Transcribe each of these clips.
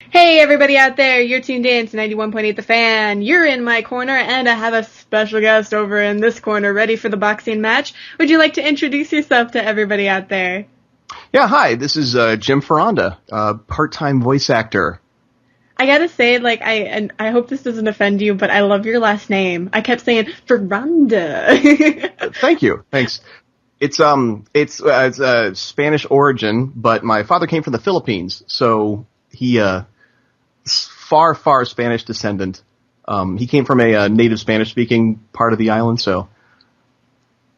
Hey everybody out there, you're tuned in to 91.8 The Fan. You're in my corner and I have a special guest over in this corner ready for the boxing match. Would you like to introduce yourself to everybody out there? Yeah, hi, this is Jim Foronda, part-time voice actor. I gotta say, and I hope this doesn't offend you, but I love your last name. I kept saying Foronda. Thank you, thanks. It's Spanish origin, but my father came from the Philippines, so he far Spanish descendant. He came from a native Spanish-speaking part of the island, so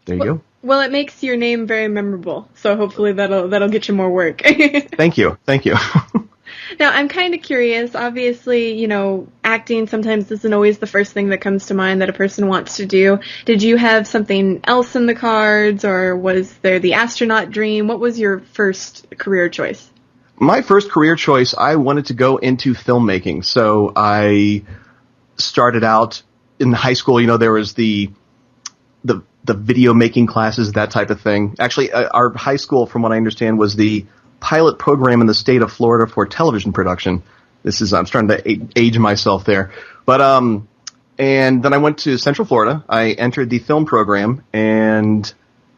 there you go. Well, it makes your name very memorable, so hopefully that'll get you more work. Thank you. Now, I'm kind of curious. Obviously, acting sometimes isn't always the first thing that comes to mind that a person wants to do. Did you have something else in the cards, or was there the astronaut dream? What was your first career choice? My first career choice, I wanted to go into filmmaking, so I started out in high school. There was the video making classes, that type of thing. Actually, our high school, from what I understand, was the pilot program in the state of Florida for television production. I'm starting to age myself there. But, and then I went to Central Florida. I entered the film program, and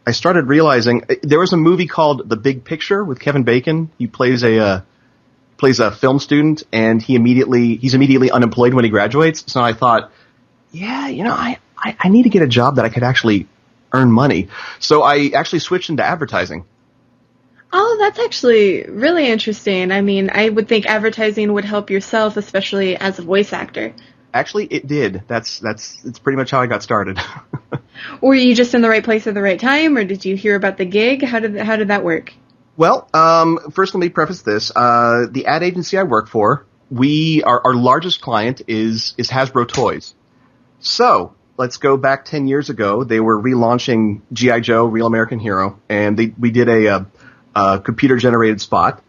I started realizing there was a movie called The Big Picture with Kevin Bacon. He plays a film student, and he's immediately unemployed when he graduates. So I thought, I need to get a job that I could actually earn money. So I actually switched into advertising. Oh, that's actually really interesting. I mean, I would think advertising would help yourself, especially as a voice actor. Actually, it did. It's pretty much how I got started. Were you just in the right place at the right time, or did you hear about the gig? How did that work? Well, first let me preface this. The ad agency I work for, our largest client is Hasbro Toys. So let's go back 10 years ago. They were relaunching G.I. Joe, Real American Hero, and we did a computer-generated spot.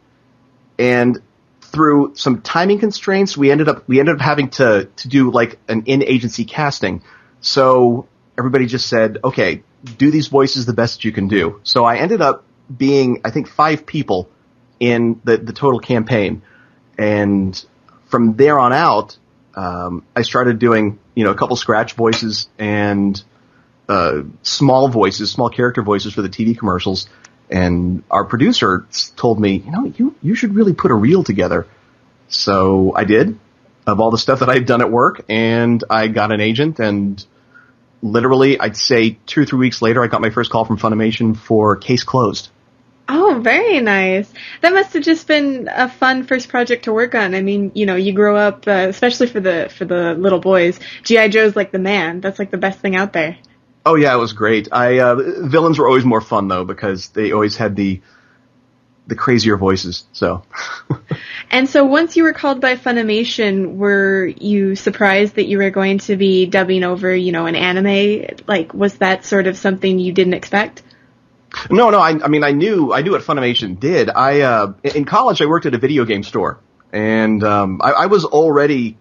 And through some timing constraints, we ended up having to do like an in-agency casting. So everybody just said, okay, do these voices the best that you can do. So I ended up being, I think, 5 people in the total campaign. And from there on out, I started doing, a couple scratch voices and small character voices for the TV commercials. And our producer told me, you should really put a reel together. So I did, of all the stuff that I'd done at work, and I got an agent, and literally, I'd say 2 or 3 weeks later, I got my first call from Funimation for Case Closed. Oh, very nice. That must have just been a fun first project to work on. I mean, you grow up, especially for the little boys, G.I. Joe's like the man. That's like the best thing out there. Oh yeah, it was great. Villains were always more fun though, because they always had the crazier voices, so. And so once you were called by Funimation, were you surprised that you were going to be dubbing over, an anime? Like, was that sort of something you didn't expect? No, I knew what Funimation did. In college I worked at a video game store, and I was already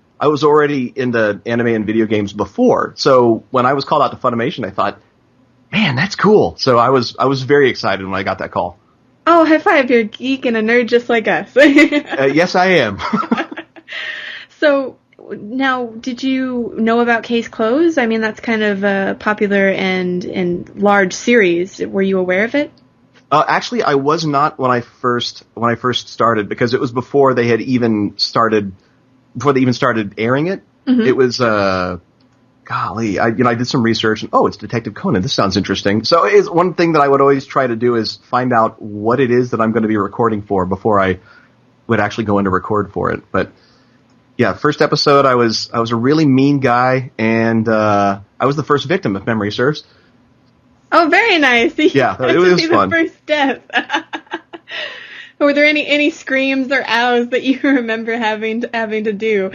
into anime and video games before. So when I was called out to Funimation, I thought, man, that's cool. So I was very excited when I got that call. Oh, high five, you're a geek and a nerd just like us. Yes, I am. So now, did you know about Case Closed? I mean, that's kind of a popular and large series. Were you aware of it? Actually, I was not when I first started, because it was before they even started airing it. Mm-hmm. It was, I did some research, and it's Detective Conan. This sounds interesting. So it's one thing that I would always try to do is find out what it is that I'm going to be recording for before I would actually go in to record for it. But yeah, first episode, I was a really mean guy, and I was the first victim, if memory serves. Oh, very nice. Yeah, it was fun. The first death. Were there any screams or ows that you remember having to do?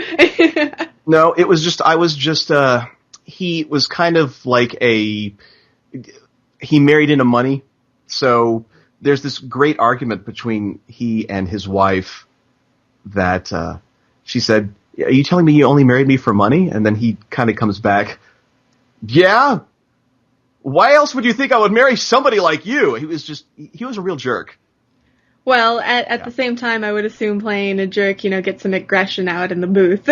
No, it was just he was kind of like he married into money. So there's this great argument between he and his wife that she said, "Are you telling me you only married me for money?" And then he kind of comes back, "Yeah. Why else would you think I would marry somebody like you?" He was a real jerk. Well, at Yeah. the same time, I would assume playing a jerk, gets some aggression out in the booth.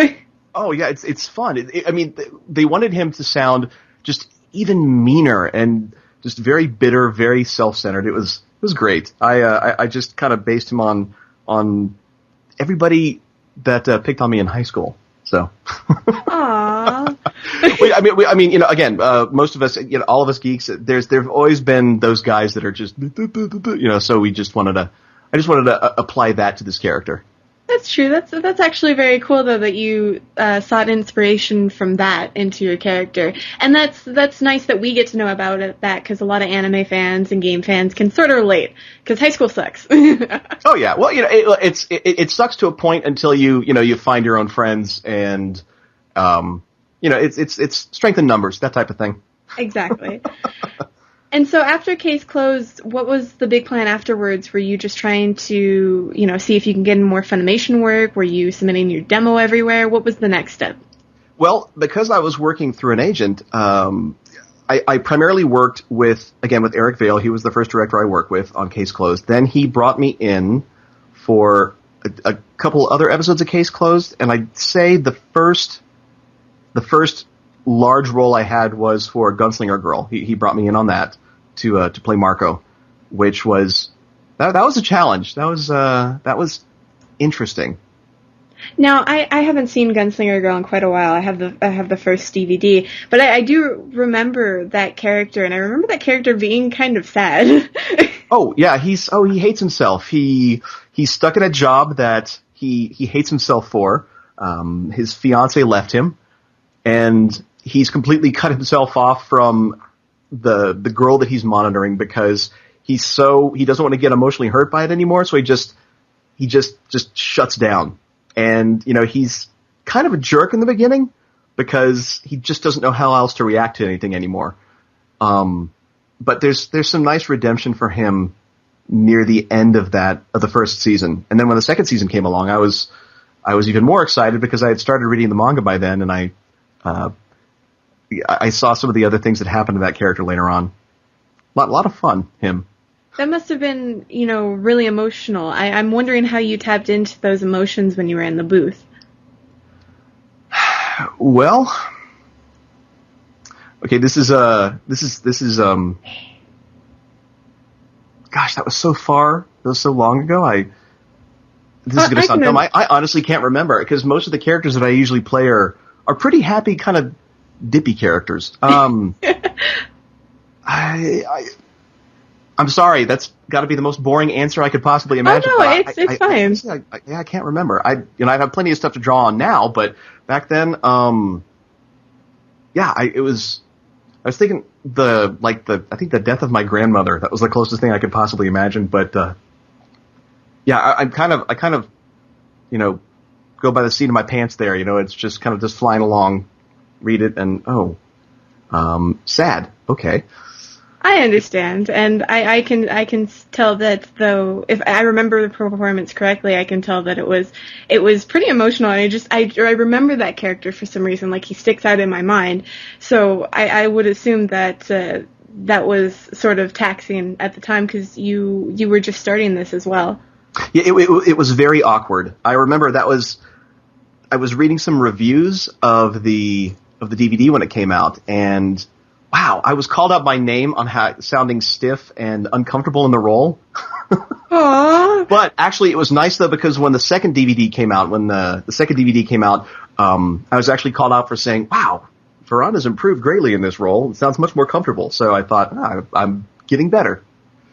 Oh yeah, it's fun. I mean, they wanted him to sound just even meaner and just very bitter, very self-centered. It was great. I just kind of based him on everybody that picked on me in high school. So. Aww. I mean, again, most of us, all of us geeks, there've always been those guys that are just, so I just wanted to apply that to this character. That's true. That's actually very cool, though, that you sought inspiration from that into your character, and that's nice that we get to know about that, because a lot of anime fans and game fans can sort of relate, because high school sucks. Oh yeah, well, it sucks to a point until you find your own friends and, it's strength in numbers, that type of thing. Exactly. And so after case closed, what was the big plan afterwards? Were you just trying to, see if you can get in more Funimation work? Were you submitting your demo everywhere? What was the next step? Well, because I was working through an agent, I primarily worked with Eric Vale. He was the first director I worked with on Case Closed. Then he brought me in for a couple other episodes of Case Closed, and I'd say the first large role I had was for Gunslinger Girl. He brought me in on that to play Marco, which was that was a challenge. That was interesting. Now, I haven't seen Gunslinger Girl in quite a while. I have the first DVD, but I do remember that character, and I remember that character being kind of sad. Oh yeah, he hates himself. He's stuck in a job that he hates himself for. His fiance left him, and he's completely cut himself off from the girl that he's monitoring because he doesn't want to get emotionally hurt by it anymore. So he just shuts down. And, he's kind of a jerk in the beginning because he just doesn't know how else to react to anything anymore. But there's some nice redemption for him near the end of the first season. And then when the second season came along, I was even more excited because I had started reading the manga by then, and I saw some of the other things that happened to that character later on. A lot of fun, him. That must have been, really emotional. I'm wondering how you tapped into those emotions when you were in the booth. Well, okay, this is gosh, that was so far, that was so long ago. This is going to sound dumb. I honestly can't remember because most of the characters that I usually play are pretty happy, kind of dippy characters. I'm sorry, that's got to be the most boring answer I could possibly imagine. Oh no, it's fine. I can't remember. I have plenty of stuff to draw on now, but back then, I was thinking I think the death of my grandmother. That was the closest thing I could possibly imagine. But I kind of go by the seat of my pants there. It's just kind of just flying along, read it, and sad. Okay. I understand, and I can tell that, though, if I remember the performance correctly, I can tell that it was pretty emotional, and I remember that character for some reason, like he sticks out in my mind, so I would assume that that was sort of taxing at the time, because you were just starting this as well. Yeah, it was very awkward. I remember I was reading some reviews of the DVD when it came out, and wow, I was called out by name on sounding stiff and uncomfortable in the role. Aww. But actually, it was nice though because when the second DVD came out, I was actually called out for saying, "Wow, Foronda's improved greatly in this role. It sounds much more comfortable." So I thought, I'm getting better.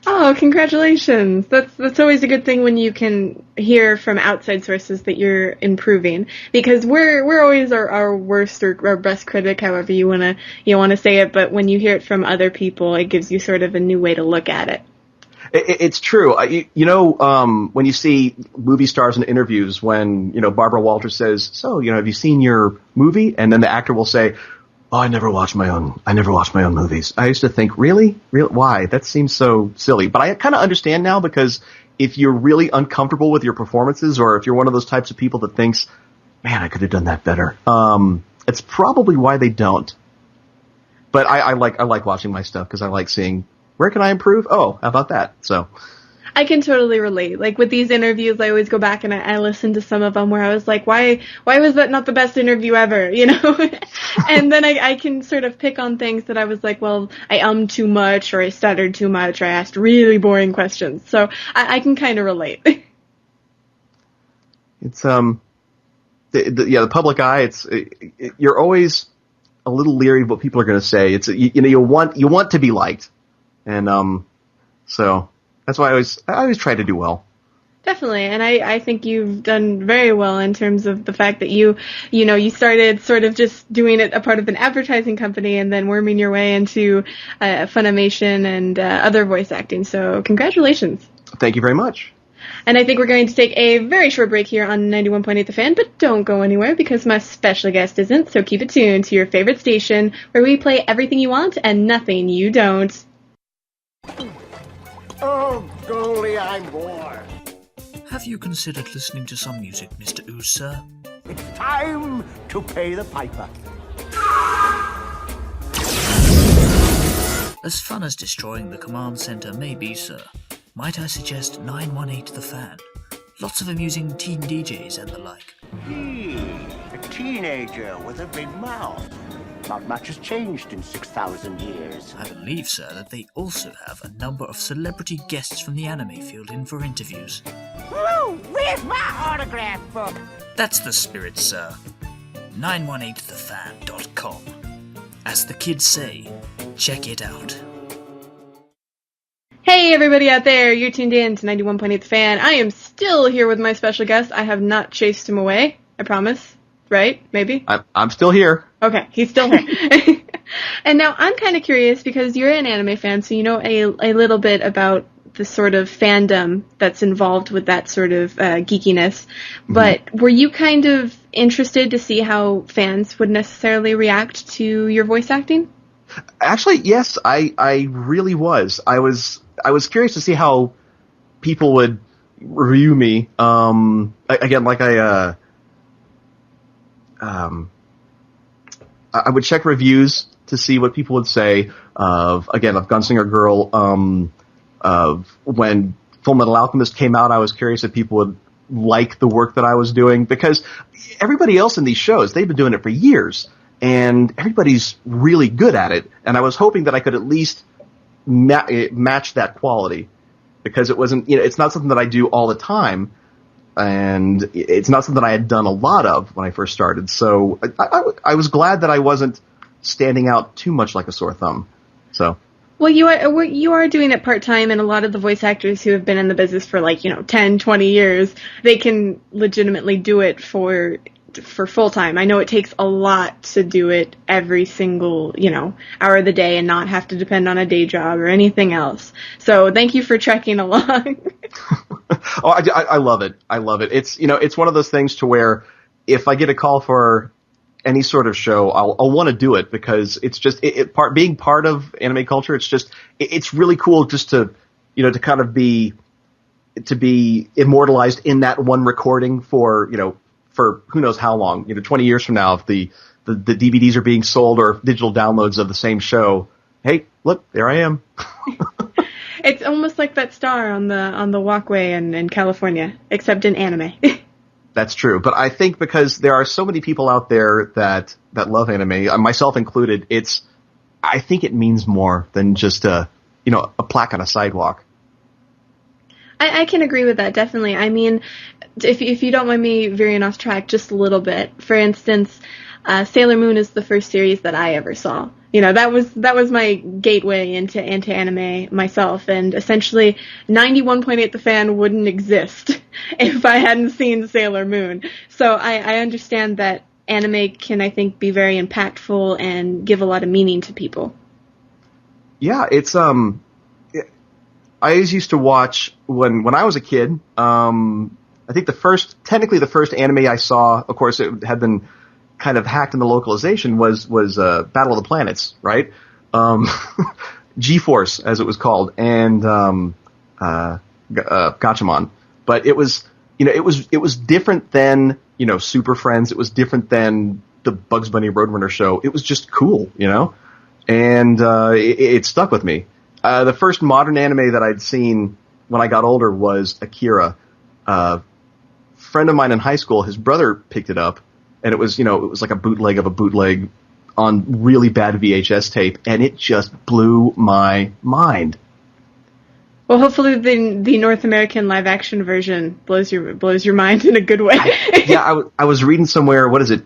Oh, congratulations. That's always a good thing when you can hear from outside sources that you're improving, because we're always our worst or our best critic, however you want to say it, but when you hear it from other people, it gives you sort of a new way to look at it. It's true. When you see movie stars in interviews, when, Barbara Walters says, "So, have you seen your movie?" And then the actor will say, "Oh, I never watch my own movies." I used to think, really? Why? That seems so silly. But I kind of understand now, because if you're really uncomfortable with your performances, or if you're one of those types of people that thinks, "Man, I could have done that better," it's probably why they don't. But I like watching my stuff because I like seeing, where can I improve? Oh, how about that? So I can totally relate. Like with these interviews, I always go back and I listen to some of them where I was like, why was that not the best interview ever? You know? And then I can sort of pick on things that I was like, well, I too much, or I stuttered too much, or I asked really boring questions. So I can kind of relate. It's, the public eye, you're always a little leery of what people are going to say. It's, you want to be liked. And, so that's why I always try to do well. Definitely, and I think you've done very well in terms of the fact that you started sort of just doing it a part of an advertising company and then worming your way into Funimation and other voice acting. So congratulations. Thank you very much. And I think we're going to take a very short break here on 91.8 The Fan, but don't go anywhere because my special guest isn't, so keep it tuned to your favorite station where we play everything you want and nothing you don't. Oh, golly, I'm bored. Have you considered listening to some music, Mr. Ooze, sir? It's time to pay the piper. As fun as destroying the command center may be, sir, might I suggest 918 The Fan? Lots of amusing teen DJs and the like. A teenager with a big mouth. Not much has changed in 6,000 years. I believe, sir, that they also have a number of celebrity guests from the anime field in for interviews. Woo! Where's my autograph book? That's the spirit, sir. 918thefan.com. As the kids say, check it out. Hey everybody out there, you're tuned in to 91.8 The Fan. I am still here with my special guest. I have not chased him away, I promise. Right? Maybe? I'm still here. Okay, he's still here. And now I'm kind of curious because you're an anime fan, so you know a little bit about the sort of fandom that's involved with that sort of geekiness. But were you kind of interested to see how fans would necessarily react to your voice acting? Actually, yes, I really was. I was curious to see how people would review me. Again, like I would check reviews to see what people would say of Gunslinger Girl. Of when Full Metal Alchemist came out, I was curious if people would like the work that I was doing, because everybody else in these shows, they've been doing it for years, and everybody's really good at it. And I was hoping that I could at least match that quality, because it wasn't, it's not something that I do all the time. And it's not something I had done a lot of when I first started. So I was glad that I wasn't standing out too much like a sore thumb. So. Well, you are doing it part-time, and a lot of the voice actors who have been in the business for 10, 20 years, they can legitimately do it for full-time. I know it takes a lot to do it every single, hour of the day and not have to depend on a day job or anything else. So thank you for trekking along. Oh, I love it. I love it. It's, it's one of those things to where if I get a call for any sort of show, I'll want to do it, because it's just, being part of anime culture, it's really cool just to, to kind of be immortalized in that one recording for who knows how long, 20 years from now, if the DVDs are being sold or digital downloads of the same show. Hey, look, there I am. It's almost like that star on the walkway in California, except in anime. That's true. But I think because there are so many people out there that love anime, myself included, I think it means more than just a plaque on a sidewalk. I can agree with that, definitely. I mean, if you don't mind me veering off track just a little bit, for instance, Sailor Moon is the first series that I ever saw. That was my gateway into anime myself, and essentially 91.8 The Fan wouldn't exist if I hadn't seen Sailor Moon. So I understand that anime can, I think, be very impactful and give a lot of meaning to people. Yeah, it's I always used to watch when I was a kid. I think the first anime I saw, of course, it had been kind of hacked in the localization, was Battle of the Planets, right? G-Force, as it was called, and Gatchaman. But it was different than Super Friends. It was different than the Bugs Bunny Roadrunner show. It was just cool, and it stuck with me. The first modern anime that I'd seen when I got older was Akira. Friend of mine in high school, his brother picked it up, and it was like a bootleg of a bootleg on really bad VHS tape, and it just blew my mind. Well, hopefully the North American live action version blows your mind in a good way. I was reading somewhere, what is it?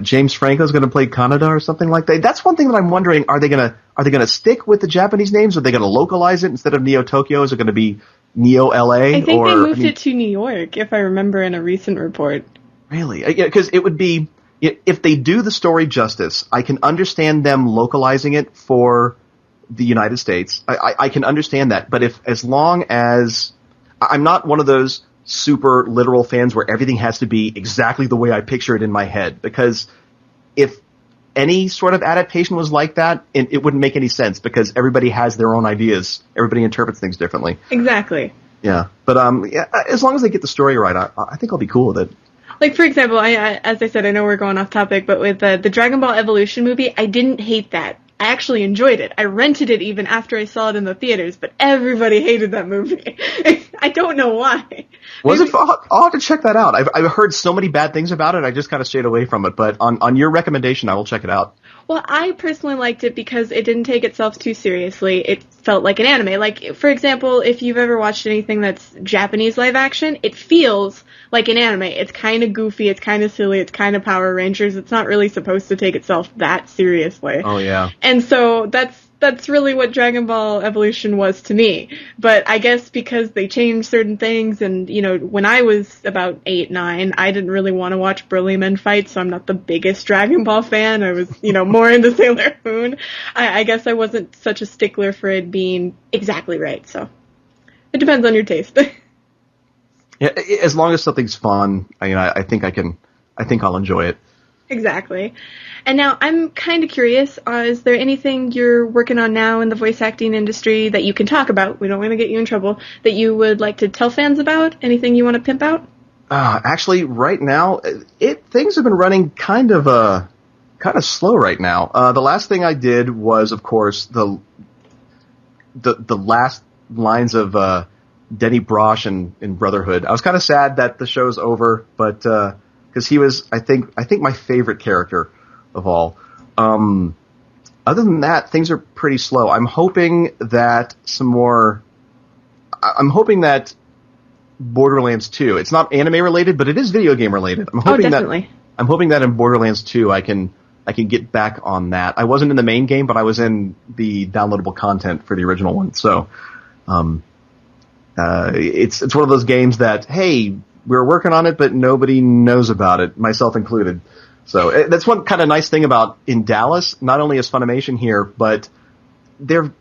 James Franco's going to play Kana or something like that. That's one thing that I'm wondering: are they going to stick with the Japanese names? Or are they going to localize it instead of Neo Tokyo? Is it going to be Neo LA? I think they moved it to New York, if I remember in a recent report. Really? Because it would be, if they do the story justice, I can understand them localizing it for the United States. I can understand that. But as long as I'm not one of those super literal fans where everything has to be exactly the way I picture it in my head, because if any sort of adaptation was like that, it wouldn't make any sense, because everybody has their own ideas. Everybody interprets things differently. Exactly. Yeah. But as long as they get the story right, I think I'll be cool with it. Like, for example, as I said, I know we're going off topic, but with the Dragon Ball Evolution movie, I didn't hate that. I actually enjoyed it. I rented it even after I saw it in the theaters, but everybody hated that movie. I don't know why. Was it? I'll have to check that out. I've heard so many bad things about it. I just kind of stayed away from it. But on your recommendation, I will check it out. Well, I personally liked it because it didn't take itself too seriously. It felt like an anime. Like, for example, if you've ever watched anything that's Japanese live action, it feels like an anime. It's kind of goofy, it's kind of silly, it's kind of Power Rangers. It's not really supposed to take itself that seriously. Oh, yeah. And so that's really what Dragon Ball Evolution was to me. But I guess because they changed certain things, and, when I was about 8, 9, I didn't really want to watch Burly Men fight, so I'm not the biggest Dragon Ball fan. I was, more into Sailor Moon. I guess I wasn't such a stickler for it being exactly right, so it depends on your taste. Yeah, as long as something's fun, I think I'll enjoy it. Exactly. And now I'm kind of curious, is there anything you're working on now in the voice acting industry that you can talk about, we don't want to get you in trouble, that you would like to tell fans about? Anything you want to pimp out? Actually, right now, things have been running kind of slow right now. The last thing I did was, of course, the last lines of Denny Brosh in Brotherhood. I was kind of sad that the show's over, but because he was, I think my favorite character of all. Other than that, things are pretty slow. I'm hoping that Borderlands 2. It's not anime related, but it is video game related. I'm hoping that in Borderlands 2 I can get back on that. I wasn't in the main game, but I was in the downloadable content for the original one. So, it's one of those games that, hey, we're working on it, but nobody knows about it, myself included. So that's one kind of nice thing about in Dallas. Not only is Funimation here, but they're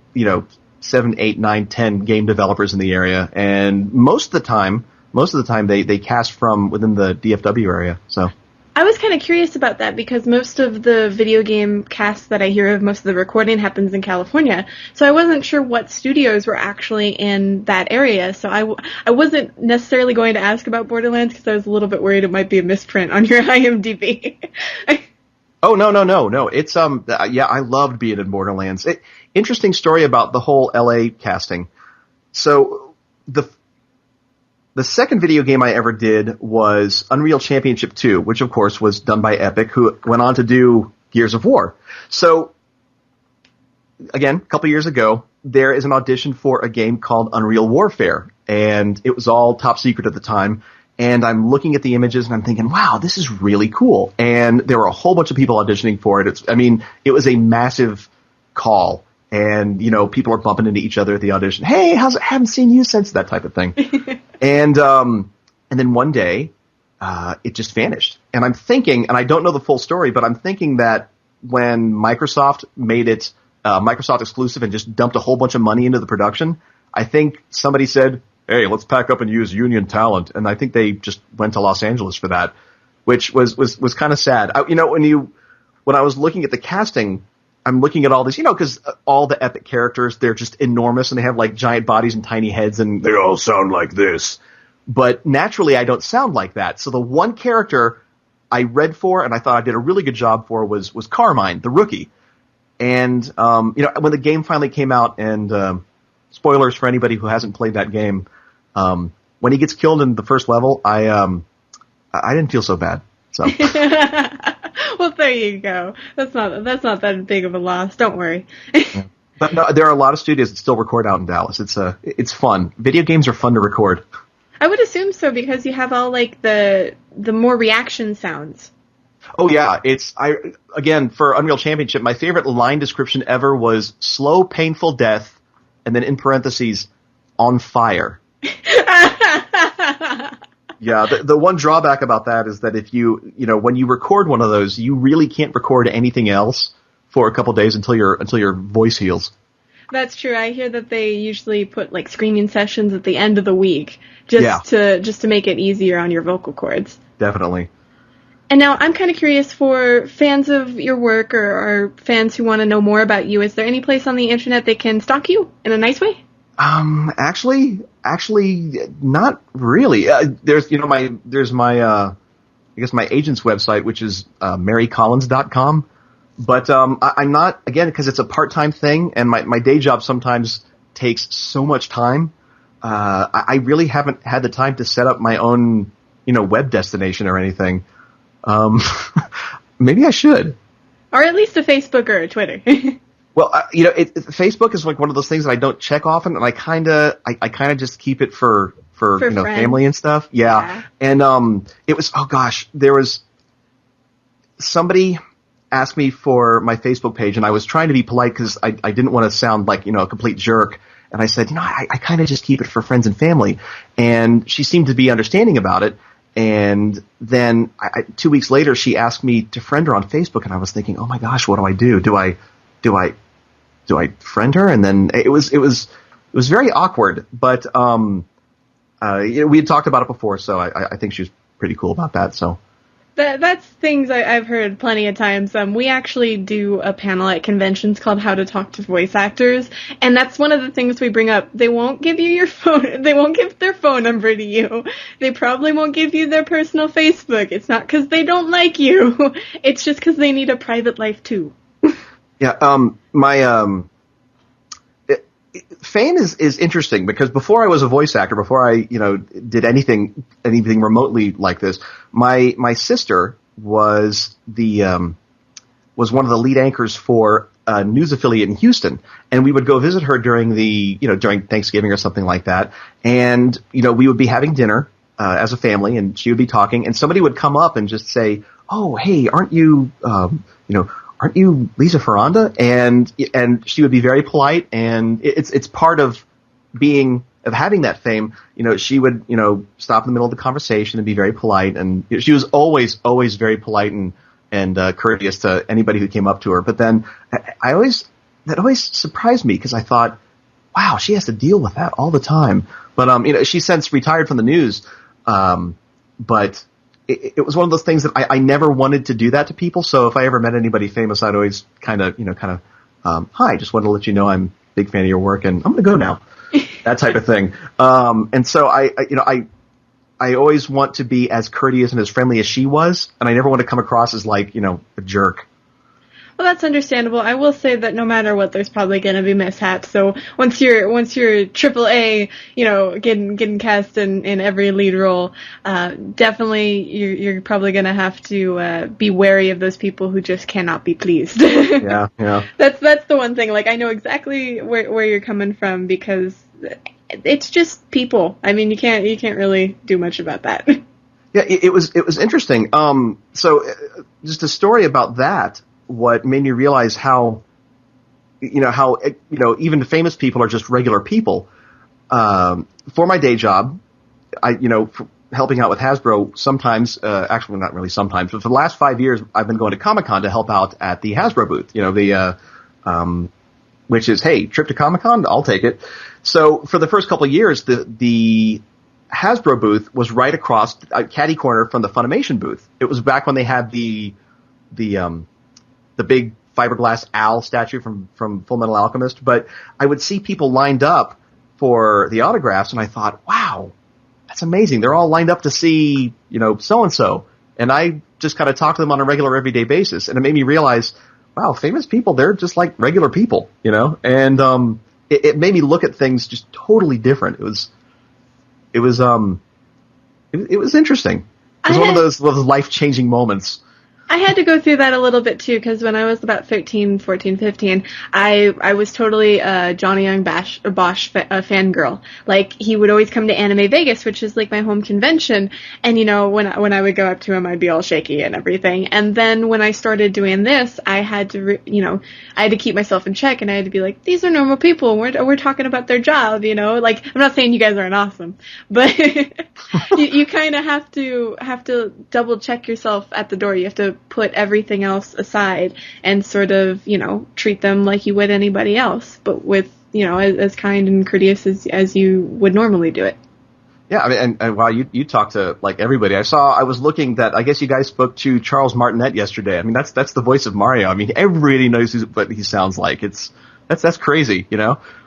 7, 8, 9, 10 game developers in the area, and most of the time they cast from within the DFW area. So I was kind of curious about that because most of the video game casts that I hear of, most of the recording happens in California. So I wasn't sure what studios were actually in that area. So I wasn't necessarily going to ask about Borderlands because I was a little bit worried it might be a misprint on your IMDb. Oh, no. It's, I loved being in Borderlands. Interesting story about the whole LA casting. So the second video game I ever did was Unreal Championship 2, which of course was done by Epic, who went on to do Gears of War. So, again, a couple years ago, there is an audition for a game called Unreal Warfare, and it was all top secret at the time, and I'm looking at the images and I'm thinking, wow, this is really cool. And there were a whole bunch of people auditioning for it. It was a massive call. And, people are bumping into each other at the audition. Hey, how's it? Haven't seen you since, that type of thing. And then one day, it just vanished. And I'm thinking, and I don't know the full story, but I'm thinking that when Microsoft made it Microsoft exclusive and just dumped a whole bunch of money into the production, I think somebody said, hey, let's pack up and use union talent. And I think they just went to Los Angeles for that, which was kind of sad. When I was looking at the casting, I'm looking at all this, because all the Epic characters, they're just enormous and they have like giant bodies and tiny heads and they all sound like this. But naturally, I don't sound like that. So the one character I read for and I thought I did a really good job for was Carmine, the rookie. And, when the game finally came out and spoilers for anybody who hasn't played that game. When he gets killed in the first level, I didn't feel so bad. So. Well, there you go. That's not that big of a loss. Don't worry. Yeah. But no, there are a lot of studios that still record out in Dallas. It's fun. Video games are fun to record. I would assume so because you have all like the more reaction sounds. Oh yeah, again for Unreal Championship, my favorite line description ever was slow, painful death, and then in parentheses, on fire. Yeah, the one drawback about that is that if when you record one of those, you really can't record anything else for a couple days until your voice heals. That's true. I hear that they usually put like screaming sessions at the end of the week just to make it easier on your vocal cords. Definitely. And now I'm kind of curious for fans of your work or fans who want to know more about you. Is there any place on the internet they can stalk you in a nice way? Actually, not really. There's my I guess my agent's website, which is marycollins.com. But I'm not, again, because it's a part-time thing, and my day job sometimes takes so much time. I really haven't had the time to set up my own, web destination or anything. Maybe I should. Or at least a Facebook or a Twitter. Well, Facebook is like one of those things that I don't check often, and I kind of just keep it for family and stuff. Yeah. And it was, oh gosh, there was somebody asked me for my Facebook page, and I was trying to be polite because I didn't want to sound like a complete jerk. And I said, I kind of just keep it for friends and family. And she seemed to be understanding about it. And then 2 weeks later, she asked me to friend her on Facebook, and I was thinking, oh my gosh, what do I do? Do I friend her? And then it was very awkward, but we had talked about it before, so I think she was pretty cool about that. So that's things I've heard plenty of times. We actually do a panel at conventions called How to Talk to Voice Actors, and that's one of the things we bring up. They won't give you your phone. They won't give their phone number to you. They probably won't give you their personal Facebook. It's not because they don't like you. It's just because they need a private life too. Yeah, fame is interesting because before I was a voice actor, before I did anything remotely like this, my sister was one of the lead anchors for a news affiliate in Houston, and we would go visit her during during Thanksgiving or something like that, and we would be having dinner as a family, and she would be talking, and somebody would come up and just say, "Oh, hey, aren't you aren't you Lisa Foronda?" And she would be very polite, and it's part of having that fame. She would, stop in the middle of the conversation and be very polite, and she was always very polite and courteous to anybody who came up to her. But then that always surprised me because I thought, wow, she has to deal with that all the time. But she's since retired from the news. But it was one of those things that I never wanted to do that to people. So if I ever met anybody famous, I'd always kind of, hi, just wanted to let you know I'm a big fan of your work and I'm going to go now. That type of thing. And so I always want to be as courteous and as friendly as she was. And I never want to come across as like, a jerk. Well, that's understandable. I will say that no matter what, there's probably going to be mishaps. So once you're triple A, getting cast in every lead role, definitely you're probably going to have to be wary of those people who just cannot be pleased. Yeah. That's the one thing. Like I know exactly where you're coming from because it's just people. I mean, you can't really do much about that. Yeah, it was interesting. So just a story about that. What made me realize how even the famous people are just regular people. For my day job, for helping out with Hasbro, sometimes, actually not really sometimes, but for the last 5 years, I've been going to Comic-Con to help out at the Hasbro booth, which is, hey, trip to Comic-Con, I'll take it. So for the first couple of years, the Hasbro booth was right across catty corner from the Funimation booth. It was back when they had the big fiberglass owl statue from Full Metal Alchemist, but I would see people lined up for the autographs, and I thought, wow, that's amazing. They're all lined up to see, so-and-so. And I just kind of talk to them on a regular, everyday basis, and it made me realize, wow, famous people, they're just like regular people, and it made me look at things just totally different. It was interesting. It was one of those life-changing moments. I had to go through that a little bit too, because when I was about 13, 14, 15, I was totally Johnny Young Bosch fangirl. Like, he would always come to Anime Vegas, which is like my home convention, and when I would go up to him, I'd be all shaky and everything. And then when I started doing this, I had to I had to keep myself in check, and I had to be like, these are normal people. We're talking about their job, Like, I'm not saying you guys aren't awesome, but you kind of have to double check yourself at the door. You have to put everything else aside and sort of, treat them like you would anybody else, but with, as kind and courteous as you would normally do it. Yeah, I mean, and wow, you talk to like everybody. I was looking that, I guess you guys spoke to Charles Martinet yesterday. I mean, that's the voice of Mario. I mean, everybody knows what he sounds like. That's crazy,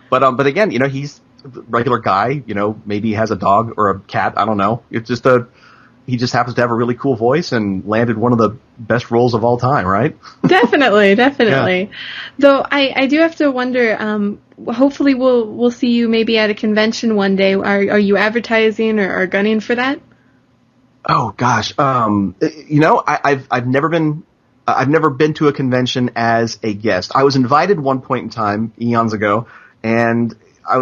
But again, he's a regular guy, maybe he has a dog or a cat, I don't know. It's just he just happens to have a really cool voice and landed one of the best roles of all time, right? Definitely. Yeah. Though I do have to wonder, hopefully we'll see you maybe at a convention one day. Are you advertising or gunning for that? Oh gosh. I've never been to a convention as a guest. I was invited one point in time, eons ago, and I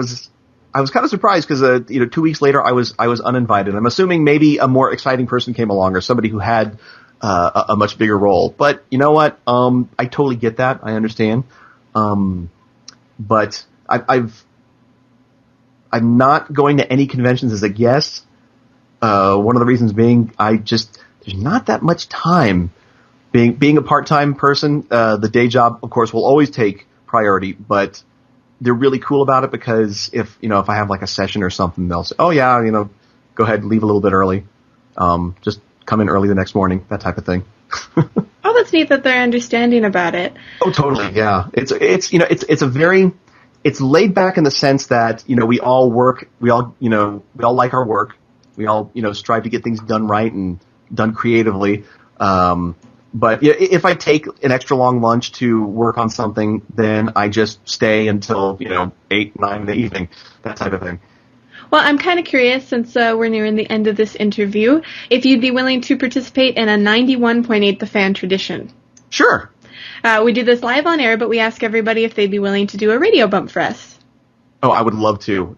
was kind of surprised because 2 weeks later I was uninvited. I'm assuming maybe a more exciting person came along or somebody who had a much bigger role. But you know what? I totally get that. I understand. But I'm not going to any conventions as a guest. One of the reasons being there's not that much time. Being a part-time person, the day job of course will always take priority, but they're really cool about it because if I have like a session or something, they'll say, oh yeah, go ahead and leave a little bit early. Just come in early the next morning, that type of thing. Oh, that's neat that they're understanding about it. Oh, totally. Yeah. It's laid back in the sense that, we all work, we all like our work. We all, strive to get things done right and done creatively. But if I take an extra long lunch to work on something, then I just stay until, 8, 9 in the evening, that type of thing. Well, I'm kind of curious, since we're nearing the end of this interview, if you'd be willing to participate in a 91.8 The Fan tradition. Sure. We do this live on air, but we ask everybody if they'd be willing to do a radio bump for us. Oh, I would love to.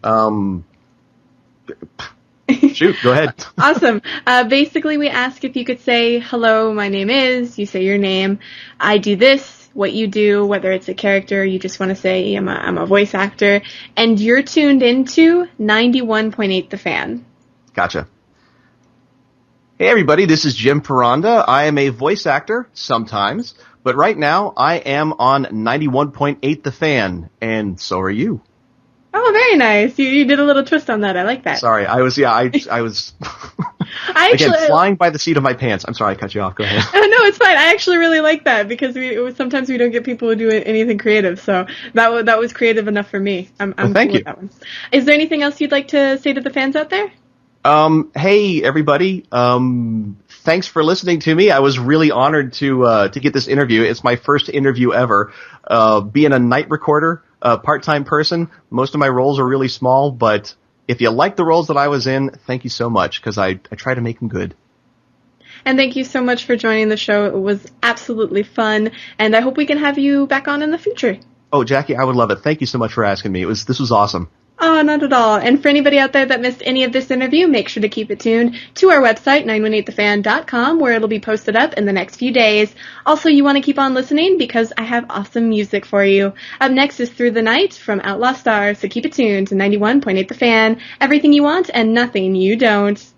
Shoot, go ahead. Awesome. Basically, we ask if you could say, hello, my name is, you say your name, I do this, what you do, whether it's a character, you just want to say, I'm a voice actor, and you're tuned into 91.8 The Fan. Gotcha. Hey everybody, this is Jim Foronda. I am a voice actor, sometimes, but right now I am on 91.8 The Fan, and so are you. Oh, very nice. You did a little twist on that. I like that. Sorry, I was again, flying by the seat of my pants. I'm sorry I cut you off. Go ahead. No, it's fine. I actually really like that because sometimes we don't get people who do anything creative. So that was creative enough for me. I'm thank cool you. With that one. Is there anything else you'd like to say to the fans out there? Hey everybody. Thanks for listening to me. I was really honored to get this interview. It's my first interview ever. Being a night recorder, part-time person, most of my roles are really small, but if you like the roles that I was in, thank you so much, because I try to make them good. And thank you so much for joining the show. It was absolutely fun, and I hope we can have you back on in the future. Oh, Jackie, I would love it. Thank you so much for asking me. This was awesome. Oh, not at all. And for anybody out there that missed any of this interview, make sure to keep it tuned to our website, 918thefan.com, where it'll be posted up in the next few days. Also, you want to keep on listening because I have awesome music for you. Up next is Through the Night from Outlaw Star, so keep it tuned to 91.8 The Fan. Everything you want and nothing you don't.